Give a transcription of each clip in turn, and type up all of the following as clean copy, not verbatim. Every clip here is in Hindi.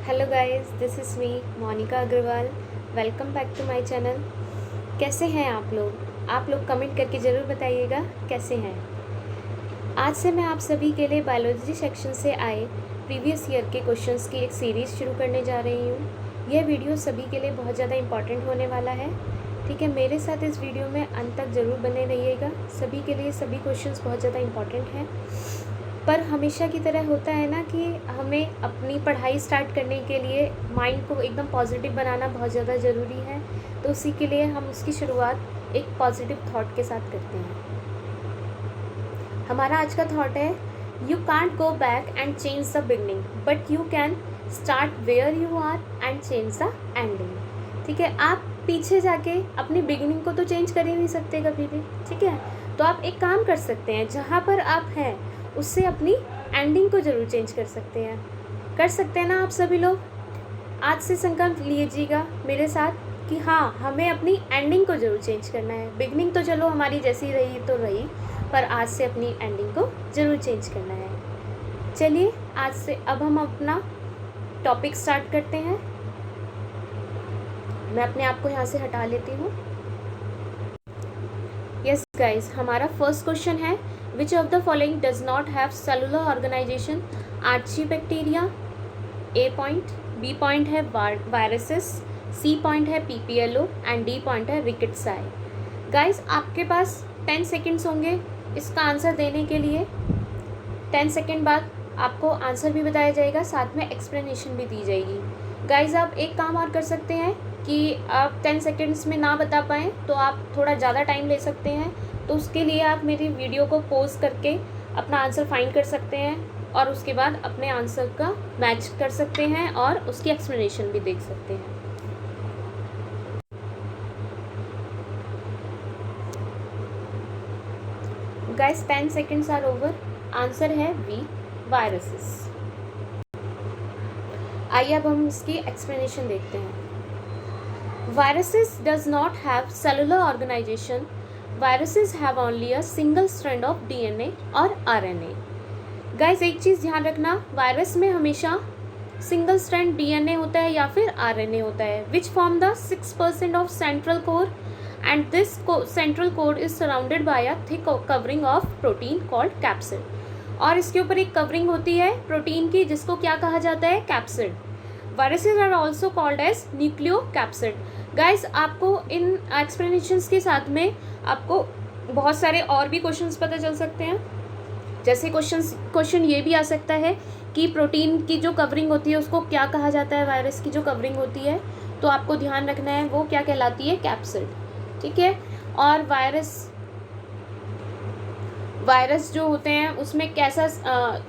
Hello guys, this is me Monica Agarwal. Welcome back to my channel. कैसे हैं आप लोग? कमेंट करके ज़रूर बताइएगा कैसे हैं। आज से मैं आप सभी के लिए बायोलॉजी सेक्शन से आए प्रीवियस ईयर के क्वेश्चंस की एक सीरीज़ शुरू करने जा रही हूँ। यह वीडियो सभी के लिए बहुत ज़्यादा इम्पॉर्टेंट होने वाला है। ठीक है, मेरे साथ इस वीडियो में अंत तक ज़रूर बने रहिएगा। सभी के लिए सभी क्वेश्चंस बहुत ज़्यादा इम्पॉर्टेंट हैं। पर हमेशा की तरह होता है ना कि हमें अपनी पढ़ाई स्टार्ट करने के लिए माइंड को एकदम पॉजिटिव बनाना बहुत ज़्यादा ज़रूरी है। तो उसी के लिए हम उसकी शुरुआत एक पॉजिटिव थॉट के साथ करते हैं। हमारा आज का थॉट है, you can't go back and change the beginning but you can start where you are and change the ending. ठीक है, आप पीछे जाके अपनी बिगिनिंग को तो चेंज कर ही नहीं सकते कभी भी। ठीक है, तो आप एक काम कर सकते हैं, जहाँ पर आप हैं उससे अपनी एंडिंग को ज़रूर चेंज कर सकते हैं ना आप सभी लोग। आज से संकल्प लीजिएगा मेरे साथ कि हाँ, हमें अपनी एंडिंग को ज़रूर चेंज करना है। बिगनिंग तो चलो हमारी जैसी रही तो रही, पर आज से अपनी एंडिंग को ज़रूर चेंज करना है। चलिए आज से अब हम अपना टॉपिक स्टार्ट करते हैं। मैं अपने आप को यहाँ से हटा लेती हूँ। यस गाइस, हमारा फर्स्ट क्वेश्चन है, which of the following does not have cellular organisation? Archaebacteria, A point. B point है वायरसेस, सी पॉइंट है पीपीएलओ एंड डी पॉइंट है रिकेट्साई। गाइस, आपके पास 10 सेकेंड्स होंगे इसका आंसर देने के लिए। 10 सेकेंड बाद आपको आंसर भी बताया जाएगा, साथ में एक्सप्लेनेशन भी दी जाएगी। गाइस, आप एक काम और कर सकते हैं कि आप 10 सेकेंड्स में ना बता पाएँ तो आप थोड़ा ज़्यादा टाइम ले सकते हैं। तो उसके लिए आप मेरी वीडियो को पॉज करके अपना आंसर फाइंड कर सकते हैं और उसके बाद अपने आंसर का मैच कर सकते हैं और उसकी एक्सप्लेनेशन भी देख सकते हैं। Guys, 10 seconds are over. Answer है बी, वायरसेस। आइए अब हम इसकी एक्सप्लेनेशन देखते हैं। Viruses does not have cellular organization. Viruses have only a single strand of DNA और आरएनए। गाइस, एक चीज़ ध्यान रखना, वायरस में हमेशा सिंगल स्ट्रैंड डीएनए होता है या फिर आरएनए होता है, which form the 6% of central core and this central core is surrounded by a thick covering of protein called capsid. और इसके ऊपर एक कवरिंग होती है प्रोटीन की, जिसको क्या कहा जाता है? Capsid. Viruses are also called as nucleocapsid. Guys, आपको इन एक्सप्लेनेशंस के साथ में आपको बहुत सारे और भी क्वेश्चंस पता चल सकते हैं। जैसे क्वेश्चन ये भी आ सकता है कि प्रोटीन की जो कवरिंग होती है उसको क्या कहा जाता है? वायरस की जो कवरिंग होती है, तो आपको ध्यान रखना है वो क्या कहलाती है? कैप्सिड। ठीक है, और वायरस जो होते हैं उसमें कैसा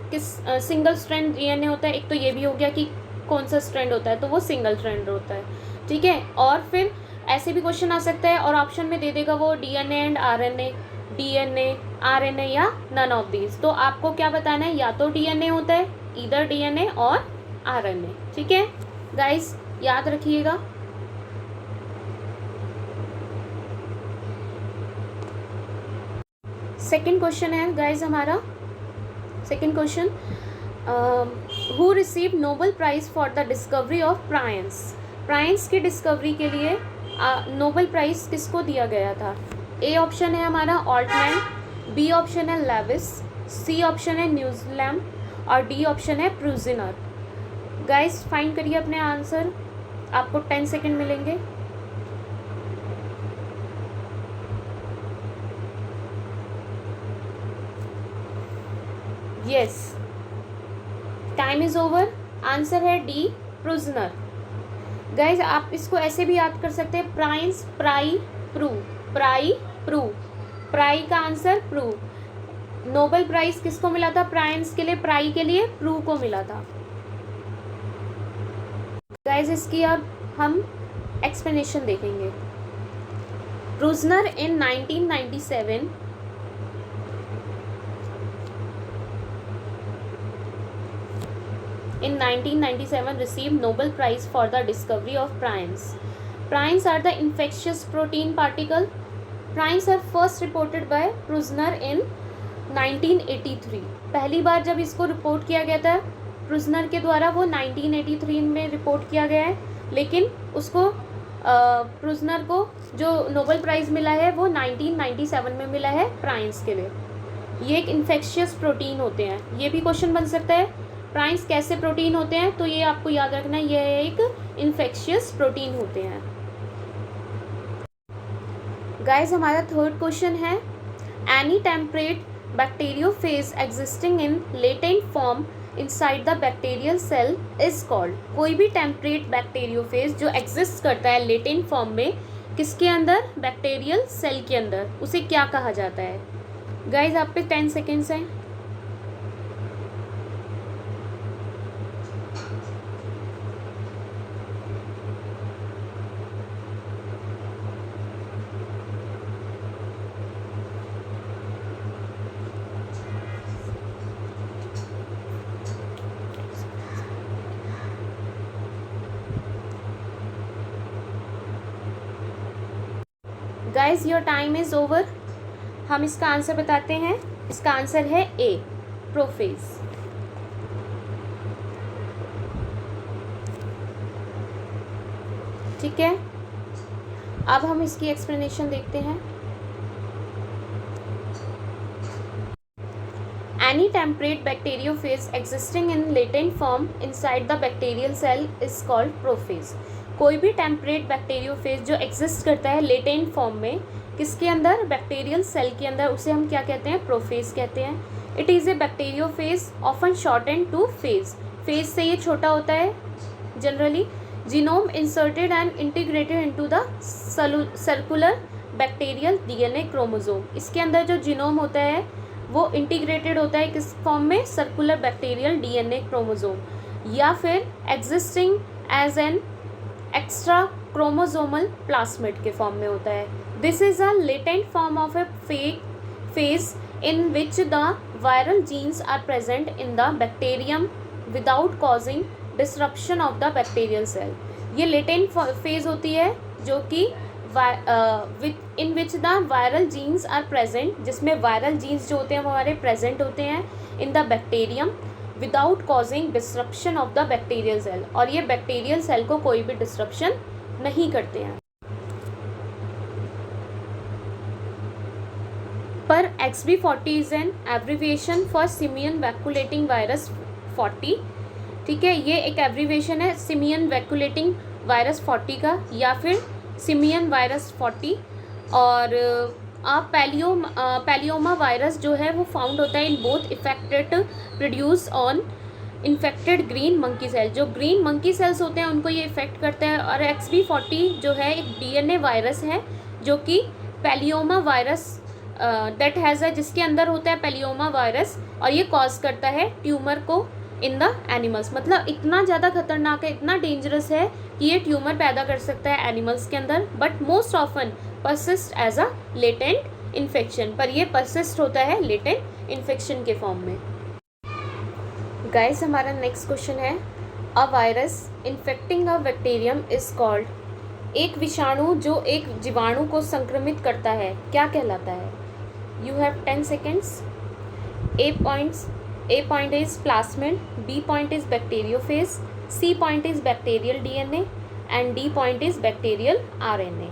किस सिंगल स्ट्रैंड डीएनए होता है। एक तो ये भी हो गया कि कौन सा स्ट्रैंड होता है, तो वो सिंगल स्ट्रैंड होता है। ठीक है, और फिर ऐसे भी क्वेश्चन आ सकता है और ऑप्शन में दे देगा वो DNA and RNA, DNA RNA या नन ऑफ दीज। तो आपको क्या बताना है? या तो डीएनए होता है, इधर डीएनए और आरएनए। ठीक है गाइस, याद रखिएगा। सेकंड क्वेश्चन है गाइस हमारा। Second question, who receive Nobel prize for the discovery of prions? Prions की डिस्कवरी के लिए नोबेल प्राइज किसको दिया गया था? ए ऑप्शन है हमारा ऑल्टमैन, बी ऑप्शन है लेविस, सी ऑप्शन है न्यूजीलैंड और डी ऑप्शन है प्रूजिनर। गाइस, फाइंड करिए अपने आंसर, आपको 10 सेकेंड मिलेंगे। Yes, time is over. Answer है डी, प्रूजनर। गाइज, आप इसको ऐसे भी याद कर सकते हैं, प्राइंस प्राई प्रू, प्राई प्रू, प्राई का आंसर प्रू। नोबेल प्राइज किसको मिला था? प्राइंस के लिए, प्राई के लिए प्रू को मिला था। गाइज, इसकी अब हम एक्सप्लेनेशन देखेंगे। प्रूजनर इन 1997 in 1997 received Nobel Prize for the discovery of prions. Prions are the infectious protein particle. Prions are first reported by Prusner in 1983. पहली बार जब इसको रिपोर्ट किया गया था प्रिजनर के द्वारा वो 1983 में रिपोर्ट किया गया है, लेकिन उसको प्रिजनर को जो नोबेल प्राइज़ मिला है वो 1997 में मिला है प्राइंस के लिए। ये एक इन्फेक्शियस प्रोटीन होते हैं, ये भी क्वेश्चन बन सकता है। प्राइंस कैसे प्रोटीन होते हैं, तो ये आपको याद रखना है, ये एक इन्फेक्शियस प्रोटीन होते हैं। गाइस हमारा थर्ड क्वेश्चन है, any temperate bacteriophage existing in latent form inside the bacterial cell is called. कोई भी टेम्परेट बैक्टीरियोफेज जो एग्जिस्ट करता है लेटेंट फॉर्म में, किसके अंदर, बैक्टीरियल सेल के अंदर, उसे क्या कहा जाता है। गाइज आप पे 10 सेकेंड्स हैं। Guys your time is over. हम इसका आंसर बताते हैं। इसका आंसर है ए, प्रोफेज। ठीक है, अब हम इसकी एक्सप्लेनेशन देखते हैं। Any temperate bacteriophage existing in latent form inside the bacterial cell is called prophage. कोई भी टेम्परेट बैक्टीरियोफेज जो एग्जिस्ट करता है लेटेंट फॉर्म में, किसके अंदर, बैक्टीरियल सेल के अंदर, उसे हम क्या कहते हैं, प्रोफेज कहते हैं। It is a bacteriophage often shortened two phase. Phase से ये छोटा होता है generally. Genome inserted and integrated into the circular bacterial DNA chromosome. इसके अंदर जो जीनोम होता है वो इंटीग्रेटेड होता है किस फॉर्म में, सर्कुलर बैक्टीरियल डीएनए क्रोमोसोम, या फिर existing as an extra chromosomal plasmid के फॉर्म में होता है। This is a latent form of a phage in which the viral genes are present in the bacterium without causing disruption of the bacterial cell. ये लेटेंट फेज होती है जो कि in which the viral genes are present, जिसमें वायरल जीन्स जो होते हैं वो हमारे प्रेजेंट होते हैं in the bacterium without causing disruption of the bacterial cell, और ये बैक्टीरियल सेल को कोई भी डिसरप्शन नहीं करते हैं। पर XB40 is an abbreviation for simian vacuolating virus 40। ठीक है, ये एक एब्रीविएशन है सिमियन वैक्यूलेटिंग वायरस 40 का, या फिर सिमियन वायरस 40। और पैलियोमा वायरस जो है वो फाउंड होता है in both effected produce on infected green monkey cell. जो ग्रीन मंकी सेल्स होते हैं उनको ये इफेक्ट करता है। और XB40 जो है एक DNA वायरस है जो कि पैलियोमा वायरस दैट हैज़ जिसके अंदर होता है पैलियोमा वायरस, और ये कॉज करता है ट्यूमर को इन द एनिमल्स। मतलब इतना ज़्यादा खतरनाक है, इतना डेंजरस है कि ये ट्यूमर पैदा कर सकता है एनिमल्स के अंदर, but most often persist as a latent infection. पर ये परसिस्ट होता है लेटेंट इन्फेक्शन के फॉर्म में। गाइस हमारा नेक्स्ट क्वेश्चन है, a virus infecting a bacterium is called. एक विषाणु जो एक जीवाणु को संक्रमित करता है क्या कहलाता है। You have 10 seconds. A point is plasmid, B point is bacteriophage, C point is bacterial DNA, and D point is bacterial RNA.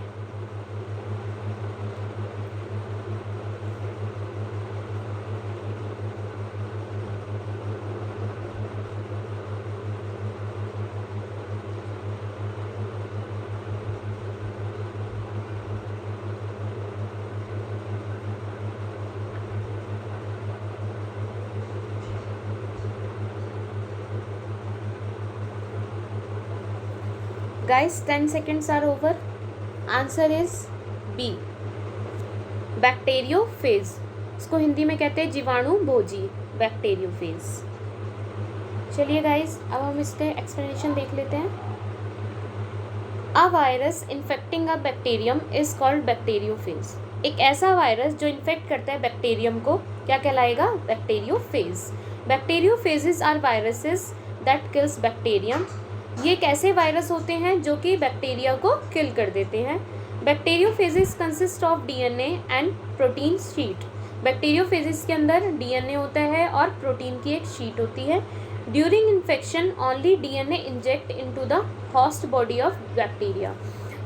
Guys 10 seconds are over. Answer is B, bacteriophage. इसको हिंदी में कहते हैं जीवाणु भोजी, बैक्टीरियोफेज। चलिए गाइस अब हम इसके एक्सप्लेनेशन देख लेते हैं। अ virus infecting a bacterium is called bacteriophage. एक ऐसा वायरस जो इन्फेक्ट करता है बैक्टीरियम को क्या कहलाएगा, bacteriophage. Bacteriophages are viruses that kills bacterium. ये एक ऐसे वायरस होते हैं जो कि बैक्टीरिया को किल कर देते हैं। Bacteriophages consist of DNA and protein sheet. Bacteriophages के अंदर DNA होता है और प्रोटीन की एक शीट होती है। During infection only DNA inject into the host body of bacteria.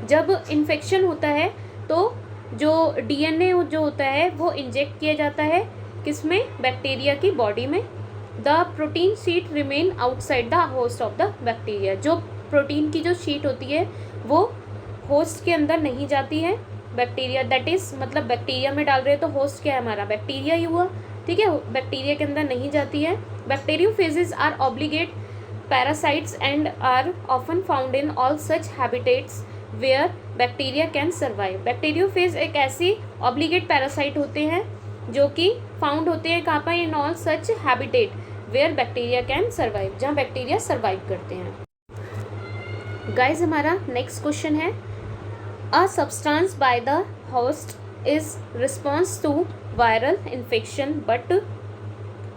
जब इन्फेक्शन होता है तो जो DNA जो होता है वो इंजेक्ट किया जाता है किसमें, बैक्टीरिया की बॉडी में। The protein sheet remain outside the host of the bacteria. जो प्रोटीन की जो शीट होती है वो होस्ट के अंदर नहीं जाती है, बैक्टीरिया दैट इज मतलब बैक्टीरिया में डाल रहे हैं तो होस्ट क्या है हमारा, बैक्टीरिया ही हुआ, ठीक है, बैक्टीरिया के अंदर नहीं जाती है। Bacteriophages are obligate parasites and are often found in all such habitats where bacteria can survive. Bacteriophage एक ऐसी ऑब्लिगेट पैरासाइट होते हैं जो कि फाउंड होते हैं कहाँ पर, in all such habitat where bacteria can survive, जहाँ बैक्टीरिया सर्वाइव करते हैं। गाइज हमारा नेक्स्ट क्वेश्चन है, a substance by the host is response to viral infection but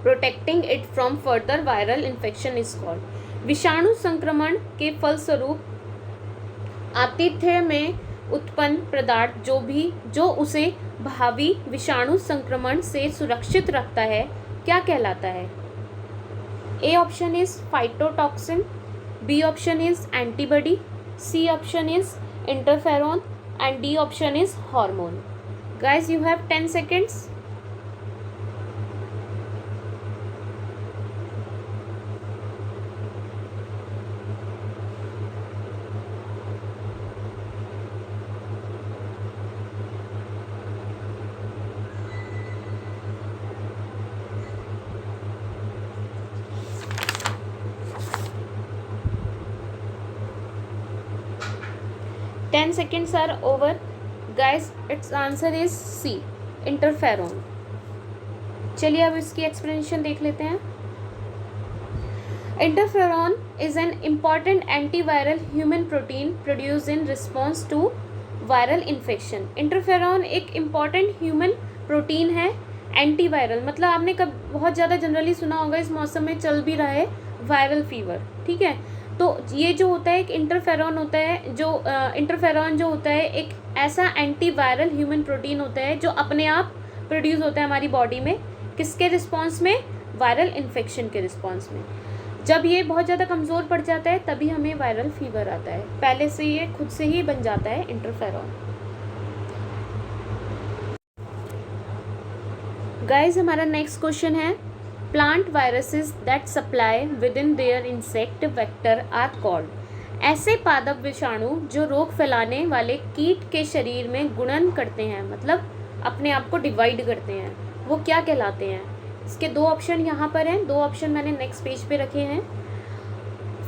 protecting it from further viral infection is called. विषाणु संक्रमण के फलस्वरूप आतिथ्य में उत्पन्न पदार्थ जो उसे भावी विषाणु संक्रमण से सुरक्षित रखता है क्या कहलाता है। A option is phytotoxin, B option is antibody, C option is interferon and D option is hormone. Guys you have 10 seconds. Ten seconds are over. Guys, its answer is C, interferon. चलिए अब इसकी एक्सप्लेनेशन देख लेते हैं। Interferon is an important antiviral human protein produce in response to viral infection. Interferon एक इम्पॉर्टेंट ह्यूमन प्रोटीन है, एंटीवायरल मतलब आपने कब बहुत ज़्यादा जनरली सुना होगा, इस मौसम में चल भी रहा है वायरल फीवर, ठीक है। तो ये जो होता है एक इंटरफेरॉन होता है, जो इंटरफेरॉन जो होता है एक ऐसा एंटीवायरल ह्यूमन प्रोटीन होता है जो अपने आप प्रोड्यूस होता है हमारी बॉडी में, किसके रिस्पॉन्स में, वायरल इन्फेक्शन के रिस्पॉन्स में। जब ये बहुत ज़्यादा कमज़ोर पड़ जाता है तभी हमें वायरल फीवर आता है, पहले से ये खुद से ही बन जाता है इंटरफेरॉन। गाइज हमारा नेक्स्ट क्वेश्चन है, plant viruses that supply within their insect vector are called. ऐसे पादप विषाणु जो रोग फैलाने वाले कीट के शरीर में गुणन करते हैं, मतलब अपने आप को डिवाइड करते हैं, वो क्या कहलाते हैं। इसके दो ऑप्शन यहाँ पर हैं, दो ऑप्शन मैंने नेक्स्ट पेज पे रखे हैं।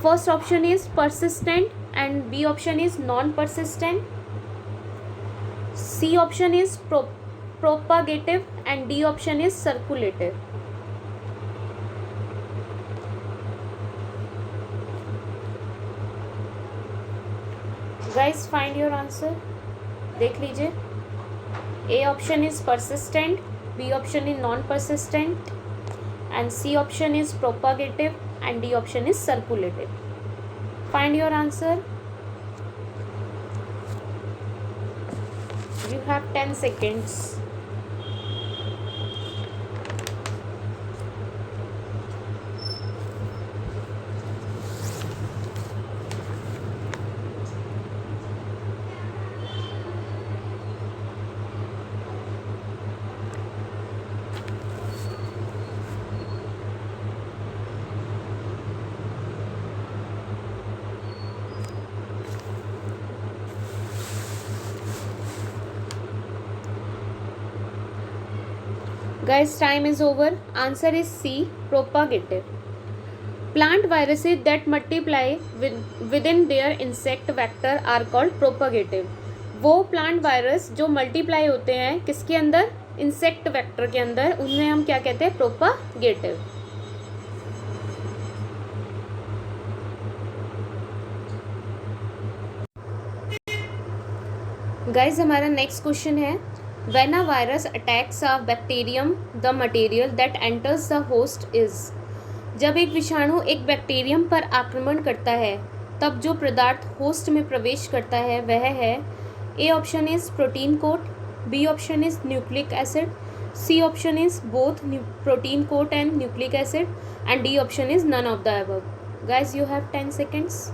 First option is persistent and B option is non persistent, C option is propagative and D option is circulative. Guys find your answer, देख लीजिए। A option is persistent, B option is non persistent and C option is propagative and D option is circulative. Find your answer, you have 10 seconds. Guys, time is over. Answer is C, propagative. Plant viruses that multiply within their insect vector are called propagative. वो प्लांट वायरस जो मल्टीप्लाई होते हैं किसके अंदर, इंसेक्ट वेक्टर के अंदर, उन्हें हम क्या कहते हैं, प्रोपागेटिव। गाइज हमारा नेक्स्ट क्वेश्चन है, When a virus attacks a bacterium, the material that enters the host is। जब एक विषाणु एक बैक्टीरियम पर आक्रमण करता है तब जो पदार्थ होस्ट में प्रवेश करता है वह है, A option is protein coat, B option is nucleic acid, C option is both protein coat and nucleic acid, and D option is none of the above. Guys, you have 10 seconds.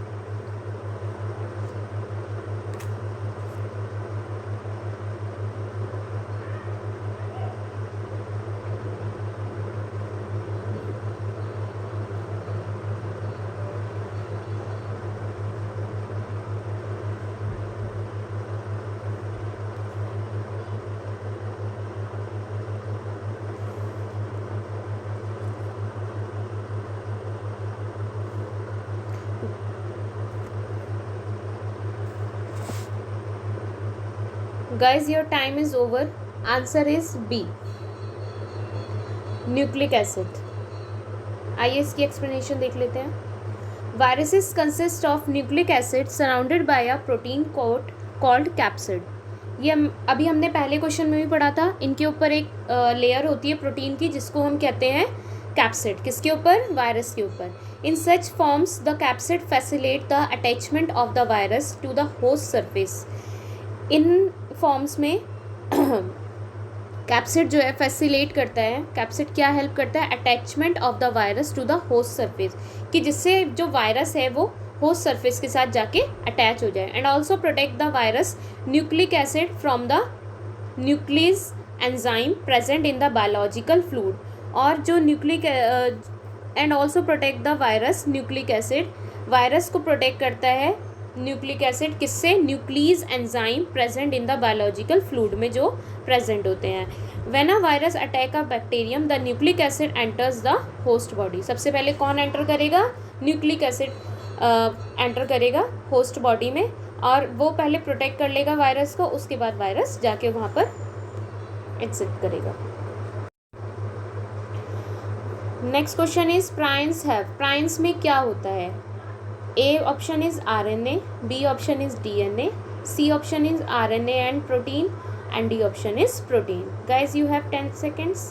Guys, your time is over. Answer is B, nucleic acid. आइए इसकी एक्सप्लेनेशन देख लेते हैं. Viruses consist of nucleic acid surrounded by a protein coat called capsid. ये अभी हमने पहले क्वेश्चन में भी पढ़ा था. इनके ऊपर एक लेयर होती है प्रोटीन की जिसको हम कहते हैं कैप्सिड. किसके ऊपर? वायरस के ऊपर. In such forms the capsid facilitate the attachment of the virus to the host surface. In forms में कैप्सिड जो है फैसिलेट करता है. कैप्सिड क्या हेल्प करता है? Attachment of the virus to the host surface, कि जिससे जो वायरस है वो होस्ट सरफेस के साथ जाके अटैच हो जाए. And also protect the virus nucleic acid from the nucleus enzyme present in the biological fluid. और जो nucleic and also protect the virus nucleic acid, virus को प्रोटेक्ट करता है न्यूक्लिक एसिड. किससे? Nucleus enzyme present in the biological fluid में जो प्रेजेंट होते हैं. When a virus attack a bacterium the nucleic acid enters the host body. सबसे पहले कौन एंटर करेगा? न्यूक्लिक एसिड एंटर करेगा होस्ट बॉडी में, और वो पहले प्रोटेक्ट कर लेगा वायरस को. उसके बाद वायरस जाके वहाँ पर एग्जिट करेगा. Next question is prions have. Prions में क्या होता है? A option is RNA, B option is DNA, C option is RNA and protein, and D option is protein. Guys, you have 10 seconds.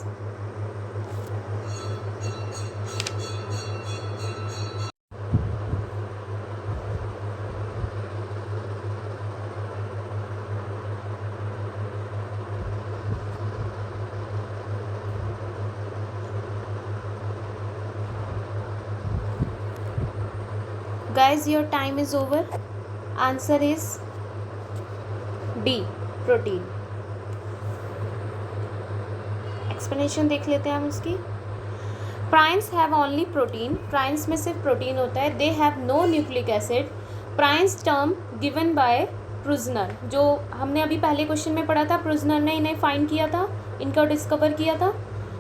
Guys, your time is over. Answer is D, protein. Explanation देख लेते हैं हम उसकी. Prions have only protein. Prions में सिर्फ प्रोटीन होता है. They have no nucleic acid. Prions term given by Prusiner. जो हमने अभी पहले क्वेश्चन में पढ़ा था, प्रुजनर ने इन्हें फाइंड किया था, इनको डिस्कवर किया था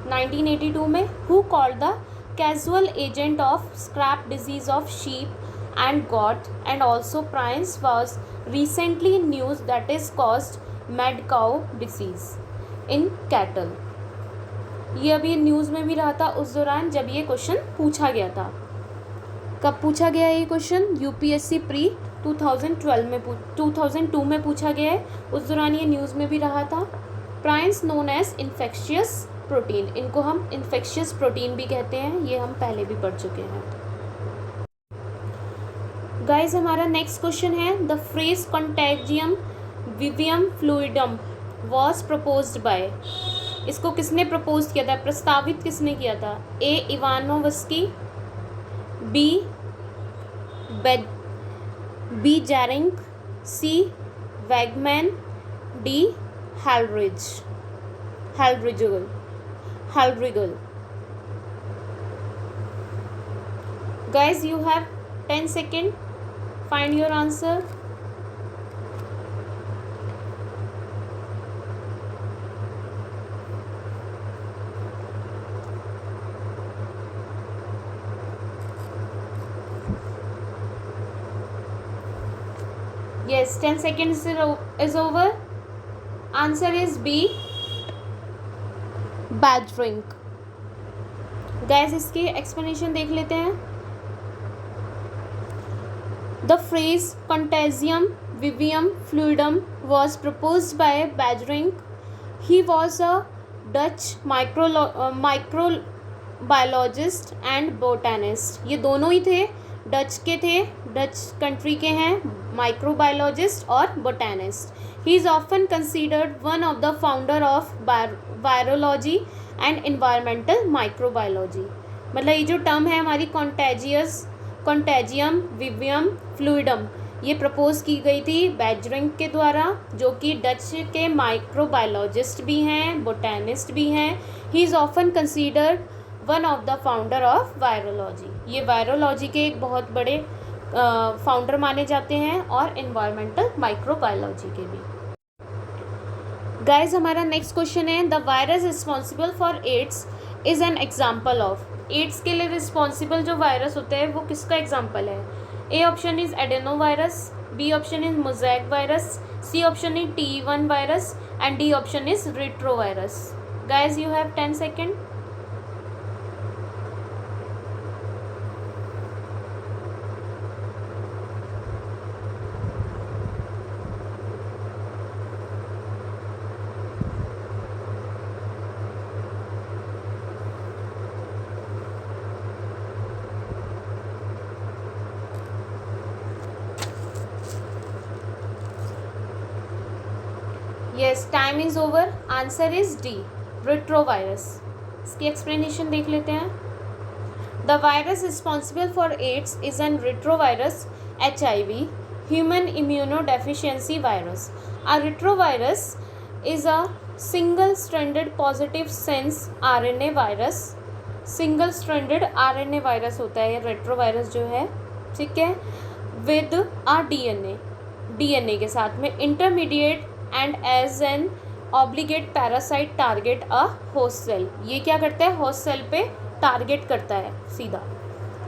1982 में. Who called the casual agent of scrap disease of sheep and goat, and also prions was recently in news that is caused mad cow disease in cattle. ये अभी न्यूज़ में भी रहा था उस दौरान जब ये क्वेश्चन पूछा गया था. कब पूछा गया ये क्वेश्चन? यूपीएससी प्री 2002 में पूछा गया है. उस दौरान ये न्यूज़ में भी रहा था. Prions known as infectious protein. इनको हम इन्फेक्शियस प्रोटीन भी कहते हैं. ये हम पहले भी पढ़ चुके हैं. गाइज, हमारा नेक्स्ट क्वेश्चन है. The phrase contagium vivum fluidum was proposed by. इसको किसने प्रपोज किया था? प्रस्तावित किसने किया था? A Ivanowsky, B Jerring, C Wagman, D Heldrigal. Guys, you have 10 seconds. Find your answer. Yes, 10 seconds is over. Answer is B, Badgerink. Guys, इसकी explanation देख लेते हैं. The phrase Contagium vivium fluidum was proposed by Badgerink. He was a Dutch microbiologist and botanist. ये दोनों ही थे, डच के थे, डच कंट्री के हैं, माइक्रोबायोलॉजिस्ट और botanist. He is often considered one of the founder of virology and environmental microbiology. मतलब ये जो टर्म है हमारी कॉन्टेजियम विवियम फ्लूइडम, ये प्रपोज की गई थी बैजरिंग के द्वारा, जो कि डच के माइक्रोबायोलॉजिस्ट भी हैं, बोटैनिस्ट भी हैं। He is often considered one of the founder of virology. ये वायरोलॉजी के एक बहुत बड़े फाउंडर माने जाते हैं और इन्वायरमेंटल माइक्रोबायोलॉजी के भी। गाइज हमारा नेक्स्ट क्वेश्चन है, the virus responsible for AIDS is an example of. AIDS के लिए रिस्पॉन्सिबल जो वायरस होता है वो किसका एग्जाम्पल है? A option is adenovirus, B option is mosaic virus, C option is T1 virus and D option is retrovirus. Guys you have 10 second. Yes, time is over. Answer is D, retrovirus. इसकी एक्सप्लेनेशन देख लेते हैं। The virus responsible for AIDS is an retrovirus HIV, human immunodeficiency virus. A retrovirus is a single stranded positive sense RNA virus. Single stranded RNA virus होता है ये रिट्रोवायरस जो है, ठीक है, विद अ DNA के साथ में intermediate and as an obligate parasite target a host cell. ये क्या करता है? होस्ट सेल पे टारगेट करता है सीधा,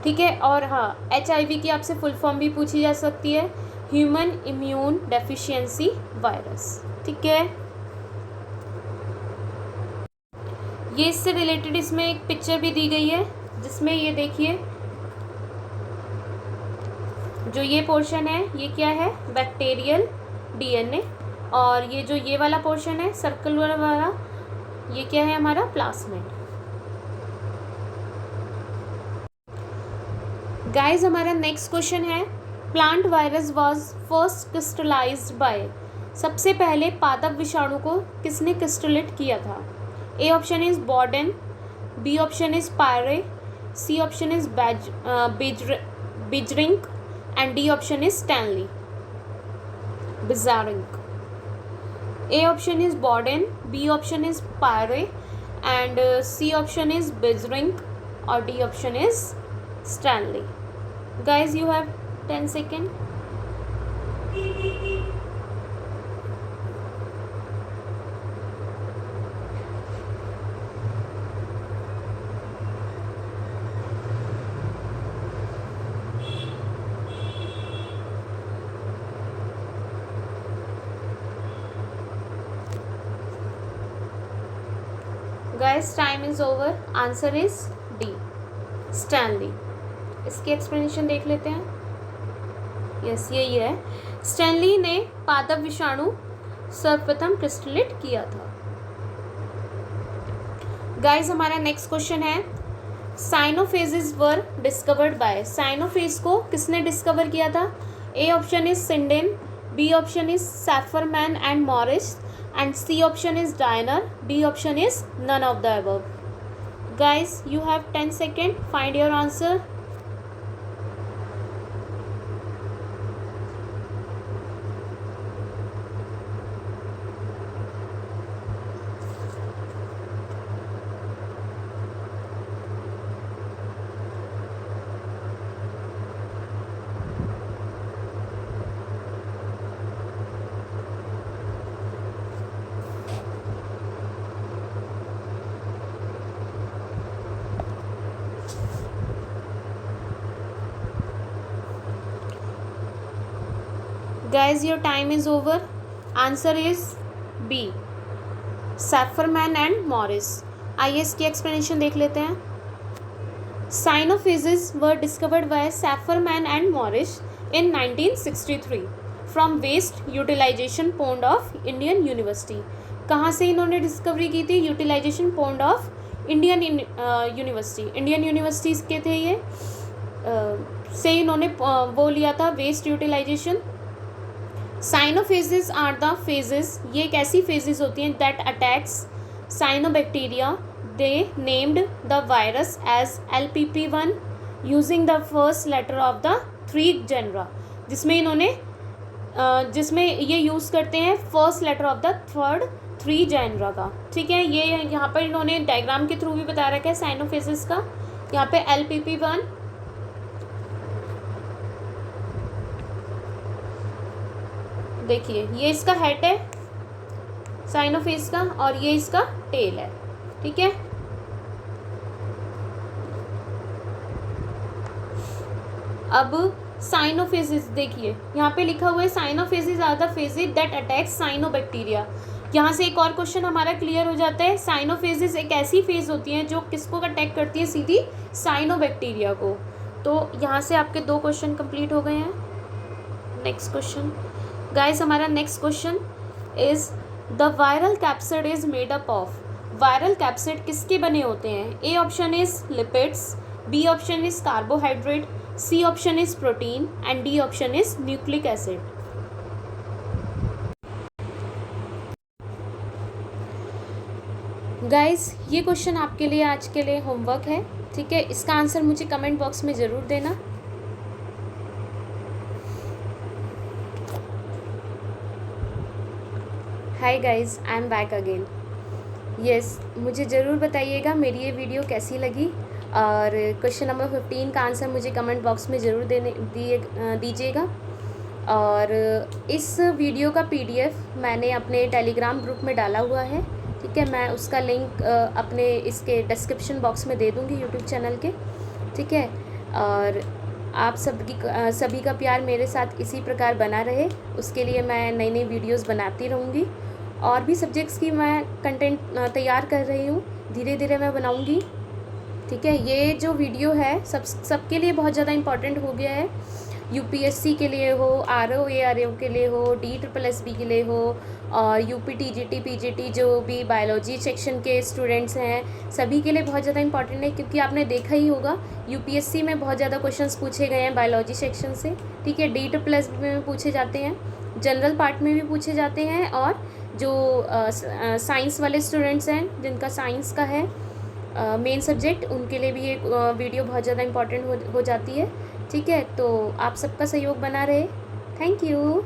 ठीक है। और हाँ, HIV की आपसे फुल फॉर्म भी पूछी जा सकती है, ह्यूमन इम्यून डेफिशिएंसी वायरस, ठीक है। ये इससे रिलेटेड इसमें एक पिक्चर भी दी गई है, जिसमें ये देखिए जो ये पोर्शन है ये क्या है? बैक्टीरियल DNA, और ये जो ये वाला पोर्शन है सर्कल वाला, ये क्या है? हमारा प्लाज्मिड। गाइस हमारा नेक्स्ट क्वेश्चन है, plant virus was first crystallised by. सबसे पहले पादप विषाणु को किसने क्रिस्टलेट किया था? A option is Bawden, B option is Pirie, C option is Beijerinck and D option is Stanley Beijerinck. A option is Borden, B option is Pyre and C option is Bizrink or D option is Stanley. Guys, you have 10 seconds. Guys, time is over. Answer is D, Stanley. इसकी एक्सप्लेनेशन देख लेते हैं। यस, यही है। स्टैनली ने पादप विषाणु सर्वप्रथम क्रिस्टलेट किया था। गाइस हमारा नेक्स्ट क्वेश्चन है, साइनोफेजेस वर डिस्कवर्ड बाय। साइनोफेज को किसने डिस्कवर किया था? A option is Sinden, B option is Safferman and Morris and C option is Diner, D option is none of the above. Guys, you have 10 seconds. Find your answer. Guys, your time is over. Answer is B, Safferman and Morris. आइए इसकी एक्सप्लेनेशन देख लेते हैं। Cyanophages were discovered by Safferman and Morris in 1963 from waste utilization pond of Indian university. कहाँ से इन्होंने डिस्कवरी की थी? Utilization pond of Indian university. Indian universities के थे ये, से इन्होंने वो लिया था waste utilization. Cyanophages are the phages, ये एक ऐसी फेजेस होती हैं that attacks Cyanobacteria, they named the virus as LPP1 using the first letter of the 3 genera, जिसमें ये यूज़ करते हैं first letter of the third 3 genera का। ठीक है, ये यहाँ पर इन्होंने डायग्राम के थ्रू भी बता रखा है साइनोफेसिस का। यहाँ पे LPP1, देखिए ये इसका हेड है साइनोफेस का और ये इसका टेल है। ठीक है, अब साइनोफेसिस देखिए यहाँ पे लिखा हुआ है cyanophages are the phages that attack cyanobacteria. यहाँ से एक और क्वेश्चन हमारा क्लियर हो जाता है। साइनोफेसिस एक ऐसी फेज होती है जो किसको अटैक करती है, सीधी साइनोबैक्टीरिया को। तो यहाँ से आपके 2 क्वेश्चन कंप्लीट हो गए हैं। नेक्स्ट क्वेश्चन गाइस, हमारा next question is the viral capsid is made up of. Viral capsid किसके बने होते हैं? A option is lipids, B option is carbohydrate, C option is protein and D option is nucleic acid. Guys ये क्वेश्चन आपके लिए आज के लिए होमवर्क है। ठीक है, इसका आंसर मुझे कमेंट बॉक्स में ज़रूर देना। Hi guys, I am back again. Yes, मुझे ज़रूर बताइएगा मेरी ये वीडियो कैसी लगी और क्वेश्चन नंबर 15 का आंसर मुझे कमेंट बॉक्स में ज़रूर दीजिएगा। और इस वीडियो का PDF मैंने अपने टेलीग्राम ग्रुप में डाला हुआ है। ठीक है, मैं उसका लिंक अपने इसके डिस्क्रिप्शन बॉक्स में दे दूँगी यूट्यूब चैनल के। ठीक है, और आप सभी का प्यार मेरे साथ इसी प्रकार बना रहे, उसके लिए मैं नई नई वीडियोस बनाती रहूँगी। और भी सब्जेक्ट्स की मैं कंटेंट तैयार कर रही हूँ, धीरे धीरे मैं बनाऊँगी। ठीक है, ये जो वीडियो है सबके लिए बहुत ज़्यादा इम्पॉर्टेंट हो गया है। UPSC के लिए हो, RO ARO के लिए हो, DSSB के लिए हो, और UP TGT PGT जो भी बायोलॉजी सेक्शन के स्टूडेंट्स हैं सभी के लिए बहुत ज़्यादा इंपॉर्टेंट है। क्योंकि आपने देखा ही होगा UPSC में बहुत ज़्यादा क्वेश्चंस पूछे गए हैं बायोलॉजी सेक्शन से। ठीक है, DSSB में पूछे जाते हैं, जनरल पार्ट में भी पूछे जाते हैं, और जो साइंस वाले स्टूडेंट्स हैं जिनका साइंस का है मेन सब्जेक्ट, उनके लिए भी ये वीडियो बहुत ज़्यादा इंपॉर्टेंट हो जाती है। ठीक है, तो आप सबका सहयोग बना रहे। Thank you.